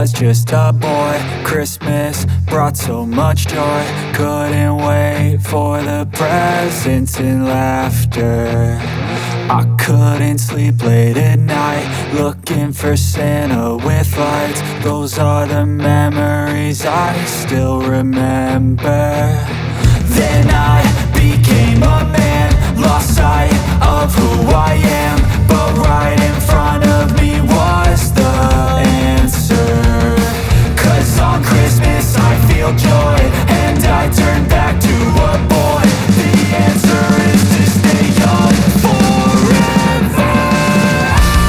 was just a boy. Christmas brought so much joy. Couldn't wait for the presents and laughter. I couldn't sleep late at night, looking for Santa with lights. Those are the memories I still remember. Then I became a man, lost sight of who I am. But right in front of me was the answer. 'Cause on Christmas I feel joy, and I turn back to a boy. The answer is to stay young forever.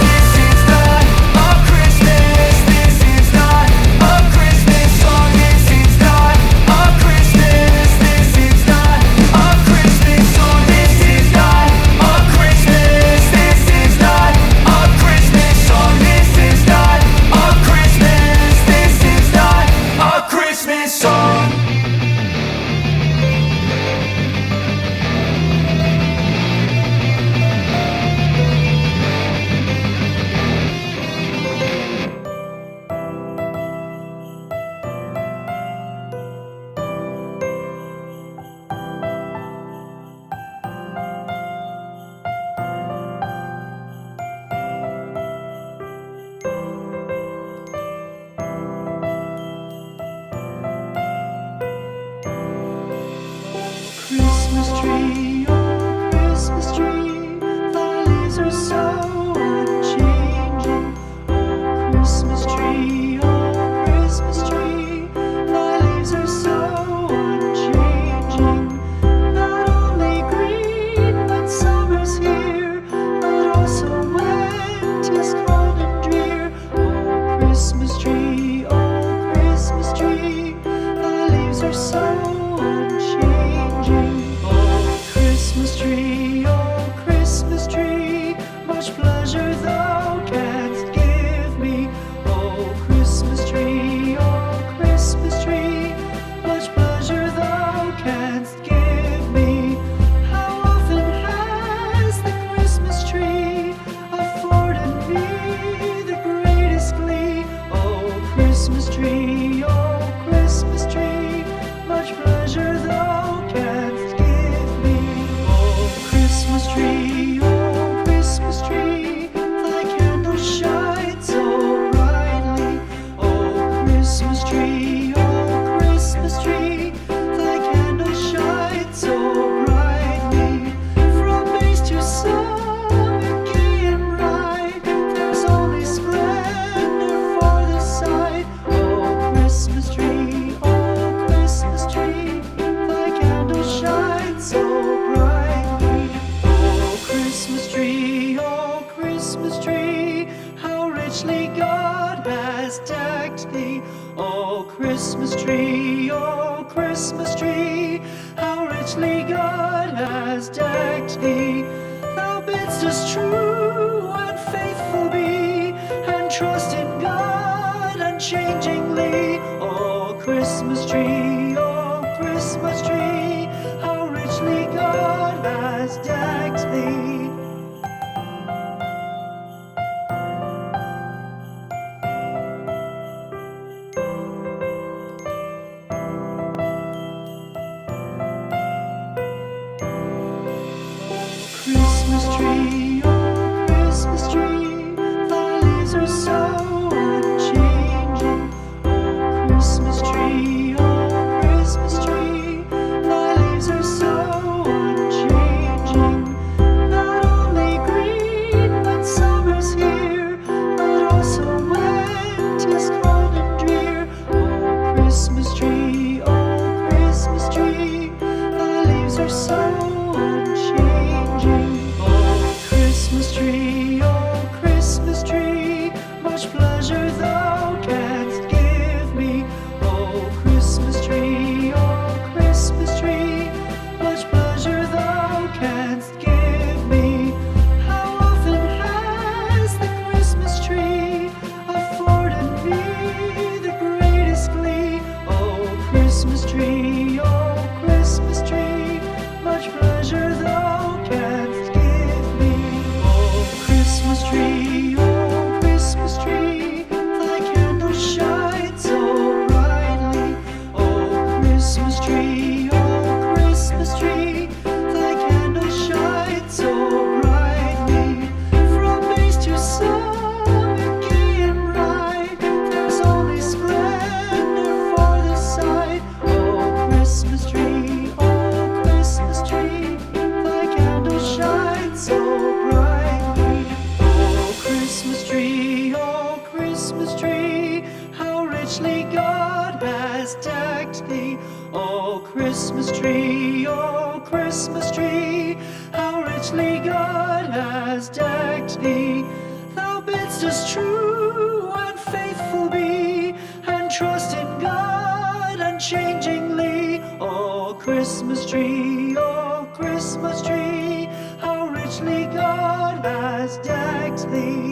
This is not a Christmas, this is not a Christmas song. This is not a Christmas, this is not a Christmas song. This is not a Christmas, this is not a Christmas song. This is not a Christmas, this is not a Christmas song. Christmas tree, oh Christmas tree, thy leaves are so unchanging. Oh Christmas tree, thy leaves are so unchanging. Not only green when summer's here, but also winter's cold and drear. Oh Christmas tree, thy leaves are so unchanging. Oh Christmas tree, much pleasure thou canst give me. Oh Christmas tree, much pleasure thou canst give me. How often has the Christmas tree afforded me the greatest glee? Oh Christmas tree, much pleasure thou canst give me. Oh Christmas tree, thy candle shines so brightly. Oh Christmas tree, thy candle shines so brightly. From base to summit, gay and bright, there's only splendor for the sight. Oh Christmas tree, thy candle shines so brightly. Oh Christmas tree, how richly God has decked thee. Oh Christmas tree, how richly God has decked thee. Thou bidst us true and faithful be, and trust in God unchangingly. Oh Christmas tree, how richly God has decked thee. Christmas tree, thy leaves are so Christmas tree, how richly God has decked thee. Oh, Christmas tree, how richly God has decked thee. Thou bidst us true and faithful be, and trust in God unchangingly. Oh, Christmas tree, how richly God has decked thee.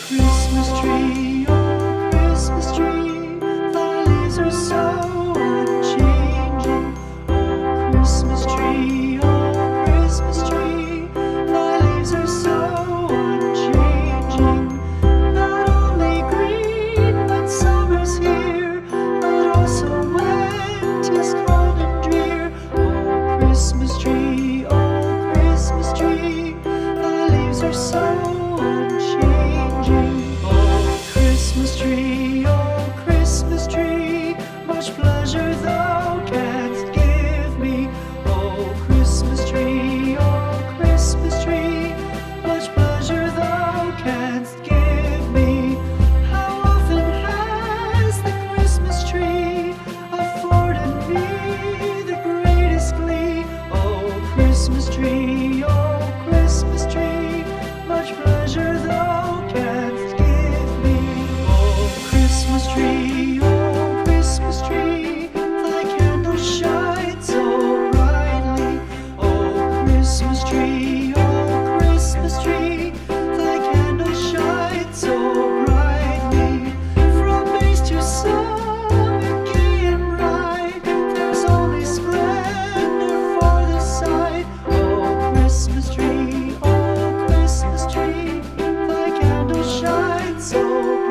Christmas tree, oh Christmas tree, thy leaves are so unchanging. Oh Christmas tree, thy leaves are so unchanging. Not only green when summer's here, but also when 'tis cold and drear. Oh Christmas tree, thy leaves are so unchanging. Oh Christmas tree, much pleasure thou canst give me. Oh Christmas tree, much pleasure thou canst give me. How often has the Christmas tree afforded me the greatest glee? Oh Christmas tree, much pleasure thou canst give me. Oh Christmas tree, thy candle shines so brightly. Oh Christmas tree, thy candle shines so brightly. From base to summit, gay and bright, there's only splendor for the sight. Oh Christmas tree, thy candle shines so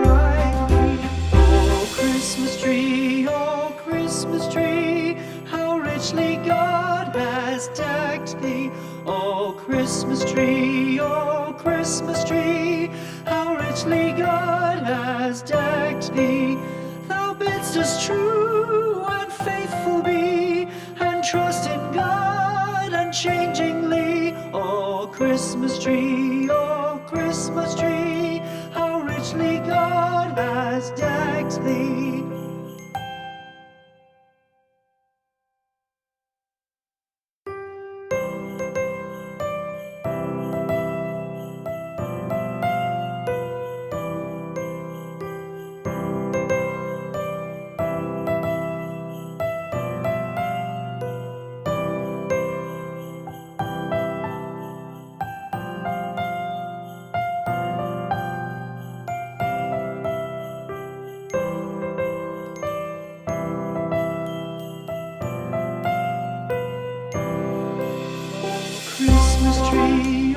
brightly. Oh Christmas tree, how richly God has decked thee. Oh Christmas tree, how richly God has decked thee. Thou bidst us true and faithful be, and trust in God unchangingly. Oh Christmas tree, how richly God has decked thee. Christmas tree,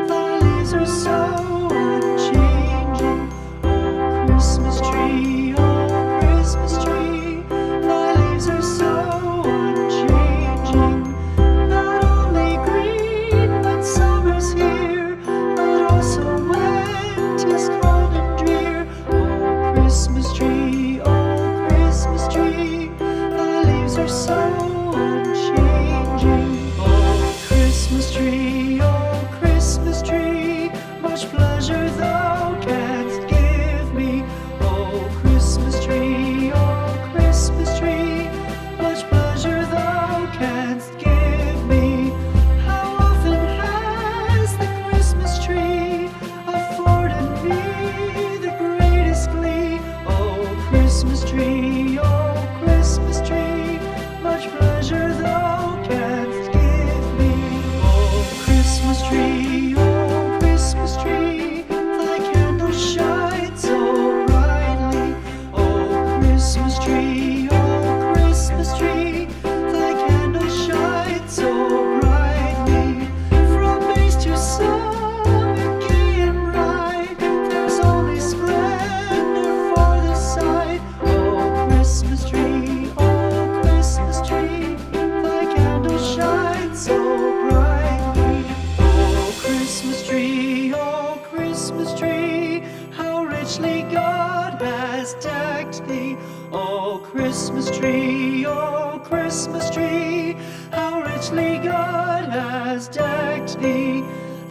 thy leaves are so unchanging. Oh Christmas tree, thy leaves are so unchanging. Not only green when summer's here, but also when 'tis cold and drear. Oh Christmas tree, thy leaves are so unchanging. Oh Christmas tree, much pleasure thou canst give me. Oh Christmas tree, much pleasure thou canst give me. How often has the Christmas tree afforded me the greatest glee? Oh Christmas tree, much pleasure thou canst give me. Oh Christmas tree, thy candle shines so brightly. Oh Christmas tree, thy candle shines so brightly. From tree, oh Christmas tree, how richly God has decked thee.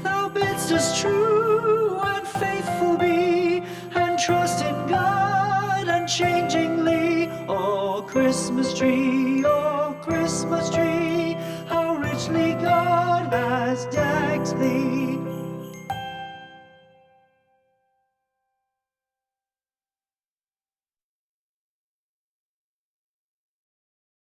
Thou bidst us true and faithful be, and trust in God unchangingly. Oh Christmas tree, how richly God has decked thee.